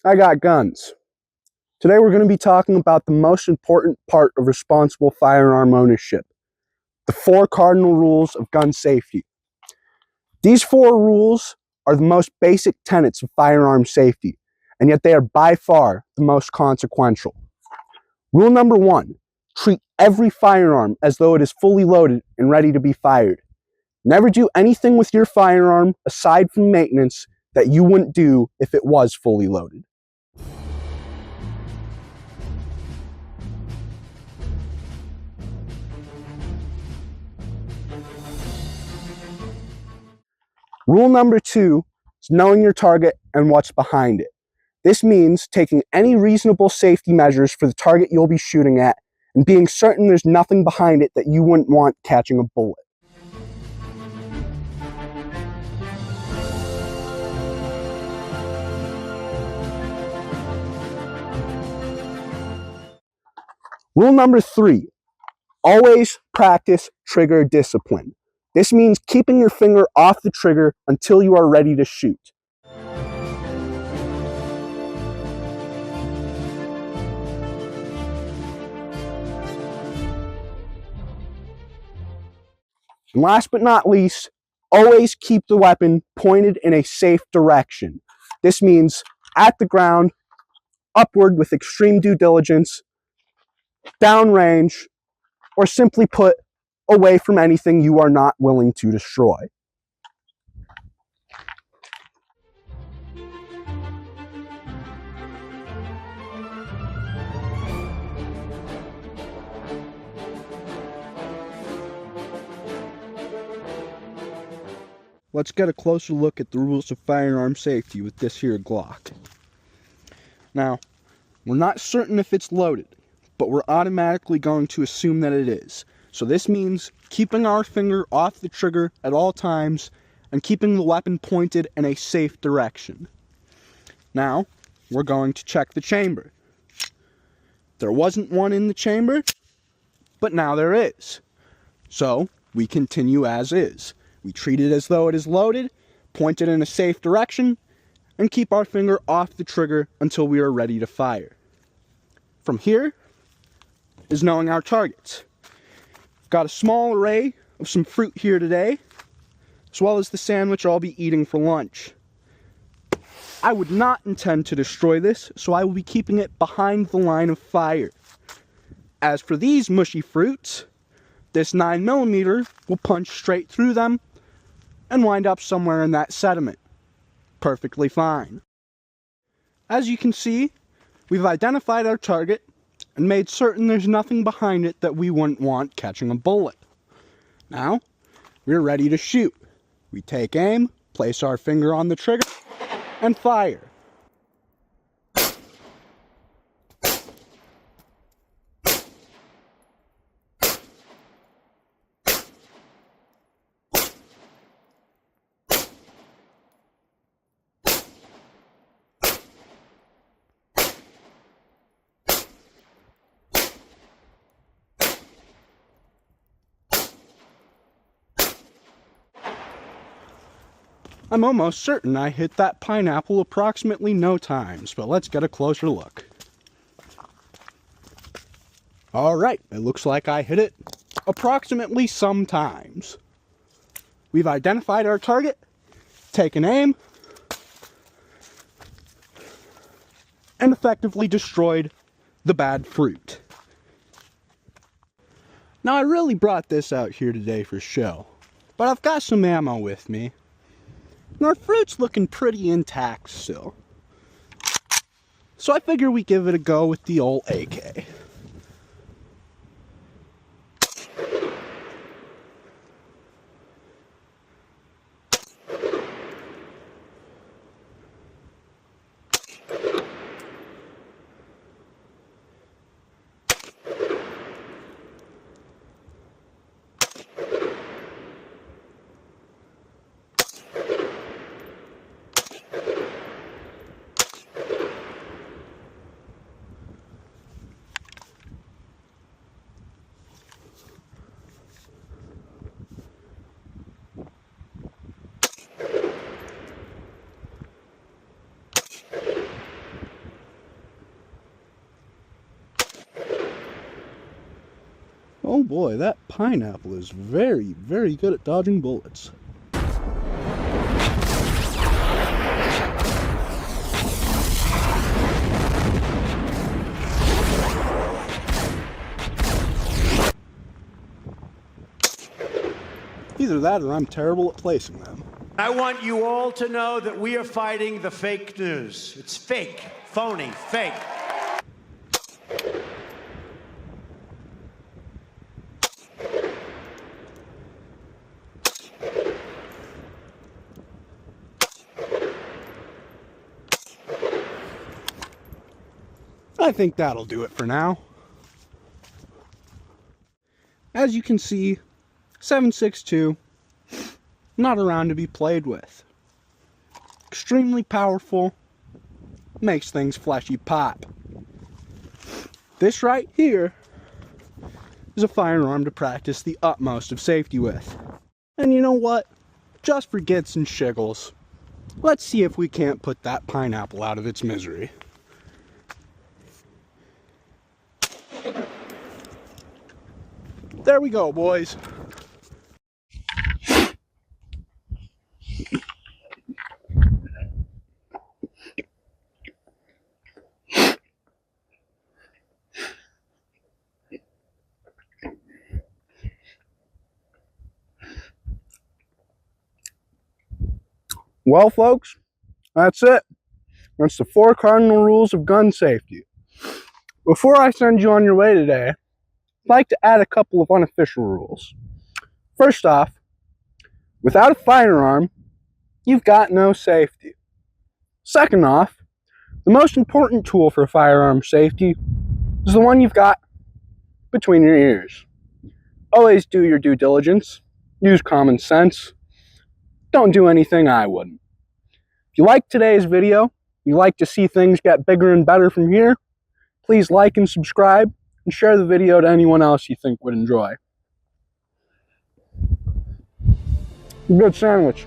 I got guns. Today we're going to be talking about the most important part of responsible firearm ownership, the 4 cardinal rules of gun safety. These 4 rules are the most basic tenets of firearm safety, and yet they are by far the most consequential. Rule number 1, treat every firearm as though it is fully loaded and ready to be fired. Never do anything with your firearm aside from maintenance that you wouldn't do if it was fully loaded. Rule number 2 is knowing your target and what's behind it. This means taking any reasonable safety measures for the target you'll be shooting at and being certain there's nothing behind it that you wouldn't want catching a bullet. Rule number 3, always practice trigger discipline. This means keeping your finger off the trigger until you are ready to shoot. And last but not least, always keep the weapon pointed in a safe direction. This means at the ground, upward with extreme due diligence, downrange, or simply put, away from anything you are not willing to destroy. Let's get a closer look at the rules of firearm safety with this here Glock. Now, we're not certain if it's loaded, but we're automatically going to assume that it is. So this means keeping our finger off the trigger at all times and keeping the weapon pointed in a safe direction. Now, we're going to check the chamber. There wasn't one in the chamber, but now there is. So, we continue as is. We treat it as though it is loaded, point it in a safe direction, and keep our finger off the trigger until we are ready to fire. From here is knowing our targets. I've got a small array of some fruit here today, as well as the sandwich I'll be eating for lunch. I would not intend to destroy this, so I will be keeping it behind the line of fire. As for these mushy fruits, this 9mm will punch straight through them and wind up somewhere in that sediment. Perfectly fine. As you can see, we've identified our target and made certain there's nothing behind it that we wouldn't want catching a bullet. Now, we're ready to shoot. We take aim, place our finger on the trigger, and fire. I'm almost certain I hit that pineapple approximately no times, but let's get a closer look. Alright, it looks like I hit it approximately some times. We've identified our target, taken aim, and effectively destroyed the bad fruit. Now I really brought this out here today for show, but I've got some ammo with me. And our fruit's looking pretty intact still. So I figure we give it a go with the old AK. Oh boy, that pineapple is very, very good at dodging bullets. Either that or I'm terrible at placing them. I want you all to know that we are fighting the fake news. It's fake, phony, fake. I think that'll do it for now. As you can see, 7.62, not around to be played with. Extremely powerful, makes things fleshy pop. This right here is a firearm to practice the utmost of safety with. And you know what? Just for gits and shiggles, let's see if we can't put that pineapple out of its misery. There we go, boys. Well, folks, that's it. That's the 4 cardinal rules of gun safety. Before I send you on your way today, I'd like to add a couple of unofficial rules. First off, without a firearm, you've got no safety. Second off, the most important tool for firearm safety is the one you've got between your ears. Always do your due diligence. Use common sense. Don't do anything I wouldn't. If you like today's video, you'd like to see things get bigger and better from here, please like and subscribe and share the video to anyone else you think would enjoy. Good sandwich.